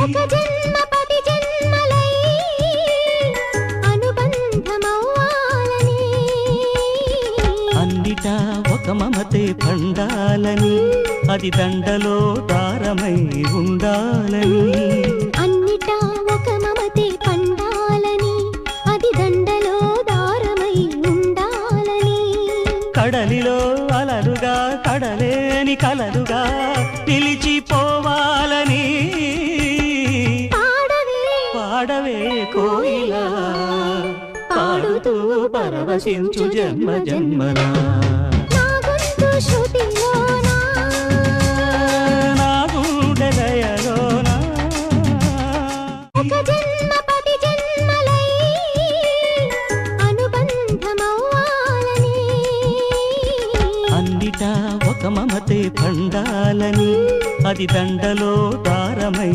ఒక జన్మ పది జన్మలై అనుబంధమవ్వాలని అన్నిటా ఒక మమతే పండాలని అది దండలో దారమై ఉండాలని అన్నిటా ఒక మమతే పండాలని అది దండలో దారమై ఉండాలని కడలిలో అలలుగా కడలేని కలలుగా నిలిచిపోవాలని పాడవే కోయిలా పాడుతూ పరవశించు జన్మ జన్మలా నా గొంతు శృతిలోనా నా గుండె దయలోనా ఒక జన్మ పది జన్మలై అనుబంధమవ్వాలని అన్నిటా ఒక మమతే పండాలని అది దండలో దారమై